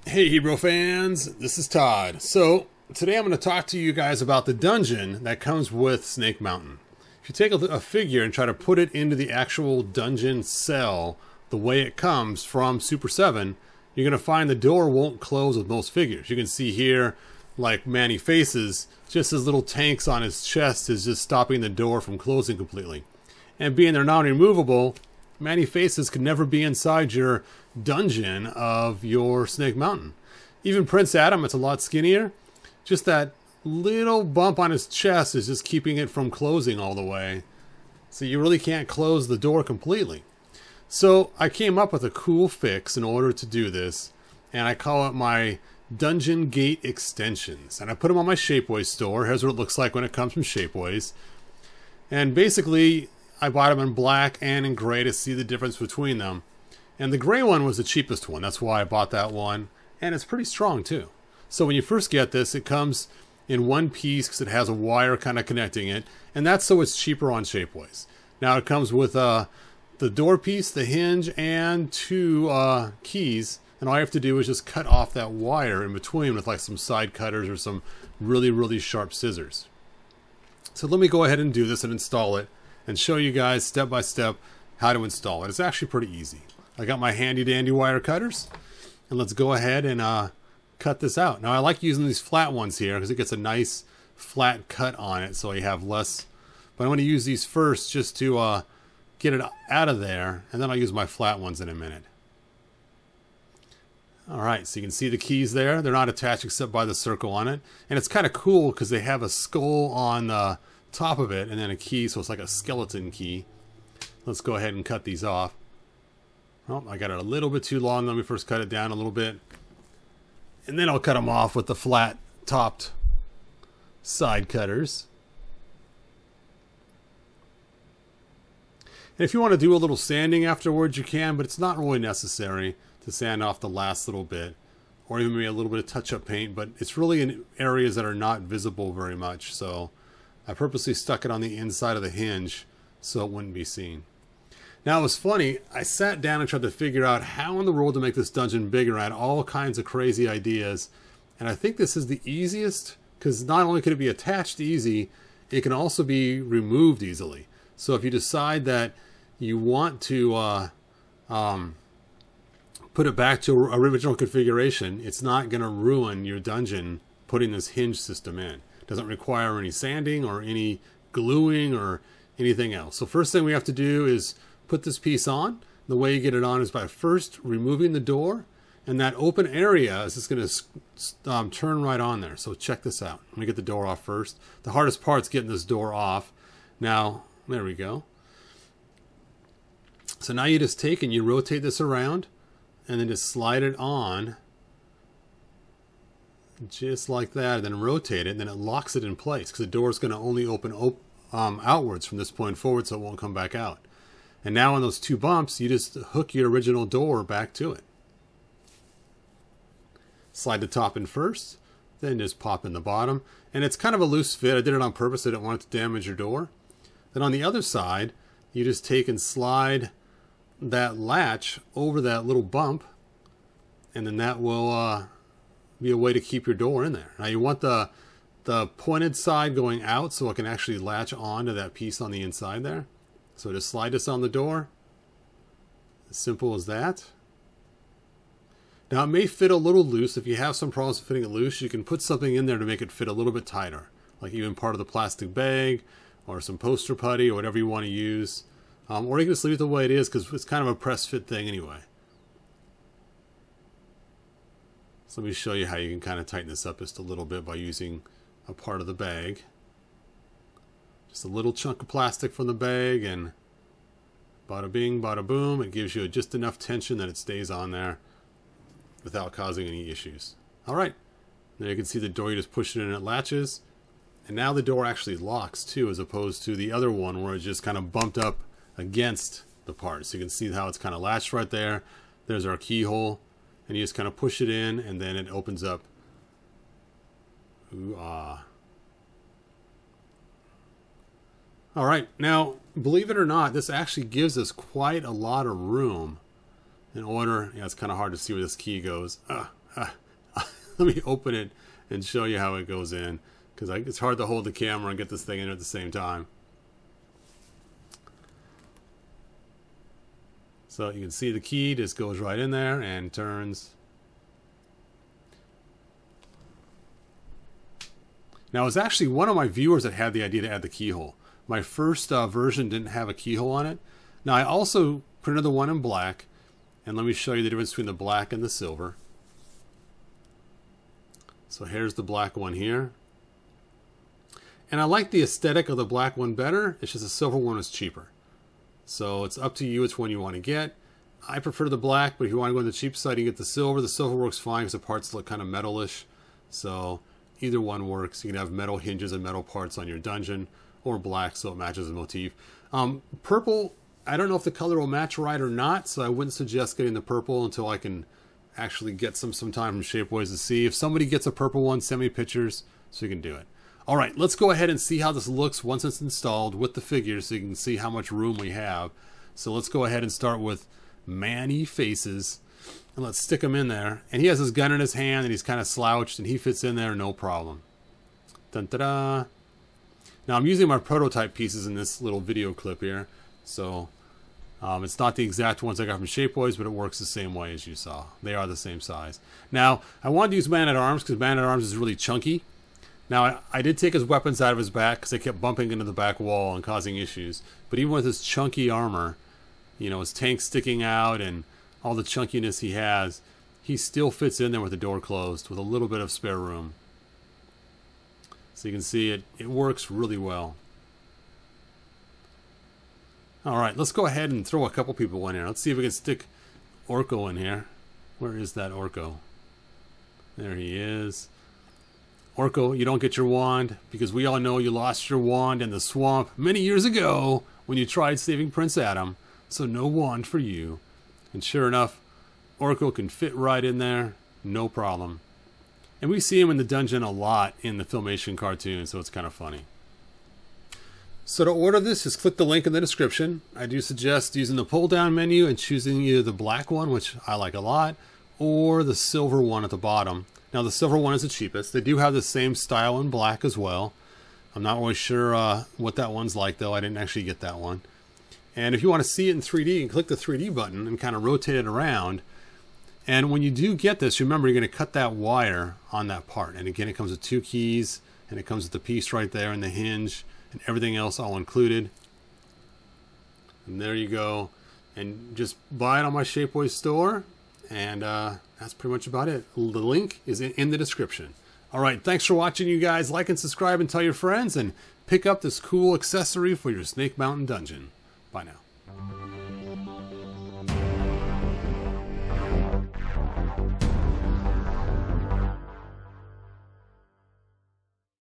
Hey Hebrew fans, this is Todd. So today I'm going to talk to you guys about the dungeon that comes with Snake Mountain. If you take a figure and try to put it into the actual dungeon cell the way it comes from Super 7, you're going to find the door won't close with most figures. You can see here, like Manny Faces, just his little tanks on his chest is just stopping the door from closing completely. And being they're non-removable, Manny Faces could never be inside your dungeon of your Snake Mountain. Even Prince Adam, it's a lot skinnier. Just that little bump on his chest is just keeping it from closing all the way. So you really can't close the door completely. So I came up with a cool fix in order to do this, and I call it my Dungeon Gate Extensions. And I put them on my Shapeways store. Here's what it looks like when it comes from Shapeways. And basically, I bought them in black and in gray to see the difference between them. And the gray one was the cheapest one. That's why I bought that one. And it's pretty strong too. So when you first get this, it comes in one piece because it has a wire kind of connecting it. And that's so it's cheaper on Shapeways. Now it comes with the door piece, the hinge, and two keys. And all you have to do is just cut off that wire in between with like some side cutters or some really, really sharp scissors. So let me go ahead and do this and install it and show you guys step by step how to install it. It's actually pretty easy. I got my handy dandy wire cutters, and let's go ahead and cut this out. Now I like using these flat ones here because it gets a nice flat cut on it, so you have less. But I'm going to use these first just to get it out of there, and then I'll use my flat ones in a minute. Alright, so you can see the keys there. They're not attached except by the circle on it. And it's kind of cool because they have a skull on the top of it and then a key, so it's like a skeleton key. Let's go ahead and cut these off. Oh, I got it a little bit too long. Let me first cut it down a little bit. And then I'll cut them off with the flat topped side cutters. And if you want to do a little sanding afterwards, you can, but it's not really necessary to sand off the last little bit, or even maybe a little bit of touch-up paint, but it's really in areas that are not visible very much, so I purposely stuck it on the inside of the hinge so it wouldn't be seen. Now it was funny, I sat down and tried to figure out how in the world to make this dungeon bigger. I had all kinds of crazy ideas, and I think this is the easiest, because not only could it be attached easy, it can also be removed easily. So if you decide that you want to put it back to original configuration, it's not going to ruin your dungeon putting this hinge system in. It doesn't require any sanding or any gluing or anything else. So first thing we have to do is put this piece on. The way you get it on is by first removing the door, and that open area is just going to turn right on there. So check this out. Let me get the door off first. The hardest part is getting this door off. Now, there we go. So now you just take and you rotate this around, and then just slide it on just like that, and then rotate it, and then it locks it in place because the door is going to only open outwards from this point forward, so it won't come back out. And now on those two bumps, you just hook your original door back to it. Slide the top in first, then just pop in the bottom, and it's kind of a loose fit. I did it on purpose. I didn't want it to damage your door. Then on the other side, you just take and slide that latch over that little bump, and then that will be a way to keep your door in there. Now you want the pointed side going out so it can actually latch on to that piece on the inside there. So just slide this on the door. As simple as that. Now it may fit a little loose. If you have some problems fitting it loose, you can put something in there to make it fit a little bit tighter, like even part of the plastic bag or some poster putty or whatever you want to use. Or you can just leave it the way it is because it's kind of a press fit thing anyway. So let me show you how you can kind of tighten this up just a little bit by using a part of the bag. Just a little chunk of plastic from the bag, and bada bing, bada boom. It gives you just enough tension that it stays on there without causing any issues. Alright, now you can see the door, you just push it in and it latches. And now the door actually locks too, as opposed to the other one where it just kind of bumped up against the part. So you can see how it's kind of latched right there. There's our keyhole, and you just kind of push it in, and then it opens up. Ooh, ah. All right, now believe it or not, this actually gives us quite a lot of room in order. Yeah, it's kind of hard to see where this key goes. I let me open it and show you how it goes in, because it's hard to hold the camera and get this thing in at the same time. So you can see the key just goes right in there and turns. Now, it was actually one of my viewers that had the idea to add the keyhole. My first version didn't have a keyhole on it. Now, I also printed the one in black, and let me show you the difference between the black and the silver. So here's the black one here. And I like the aesthetic of the black one better. It's just the silver one is cheaper. So it's up to you which one you want to get. I prefer the black, but if you want to go on the cheap side, you can get the silver. The silver works fine because the parts look kind of metalish. So either one works. You can have metal hinges and metal parts on your dungeon, or black so it matches the motif. Purple, I don't know if the color will match right or not, so I wouldn't suggest getting the purple until I can actually get some time from Shapeways to see. If somebody gets a purple one, send me pictures so you can do it. All right, let's go ahead and see how this looks once it's installed with the figures so you can see how much room we have. So let's go ahead and start with Manny Faces, and let's stick him in there. And he has his gun in his hand, and he's kind of slouched, and he fits in there no problem. Dun-da-da. Now I'm using my prototype pieces in this little video clip here, so it's not the exact ones I got from Shapeways, but it works the same way as you saw. They are the same size. Now, I wanted to use Man-at-Arms because Man-at-Arms is really chunky. Now, I did take his weapons out of his back because they kept bumping into the back wall and causing issues. But even with his chunky armor, you know, his tank sticking out and all the chunkiness he has, he still fits in there with the door closed with a little bit of spare room. So you can see it works really well. All right, let's go ahead and throw a couple people in here. Let's see if we can stick Orko in here. Where is that Orko? There he is. Orko, you don't get your wand because we all know you lost your wand in the swamp many years ago when you tried saving Prince Adam. So no wand for you. And sure enough, Orko can fit right in there, no problem. And we see him in the dungeon a lot in the Filmation cartoon, so it's kind of funny. So to order this, just click the link in the description. I do suggest using the pull-down menu and choosing either the black one, which I like a lot, or the silver one at the bottom. Now the silver one is the cheapest. They do have the same style in black as well. I'm not really sure what that one's like though. I didn't actually get that one. And if you want to see it in 3D, you can click the 3D button and kind of rotate it around. And when you do get this, remember you're going to cut that wire on that part. And again, it comes with 2 keys, and it comes with the piece right there and the hinge and everything else all included. And there you go. And just buy it on my Shapeways store. And that's pretty much about it. The link is in the description. All right, thanks for watching, you guys. Like and subscribe and tell your friends, and pick up this cool accessory for your Snake Mountain Dungeon. Bye now.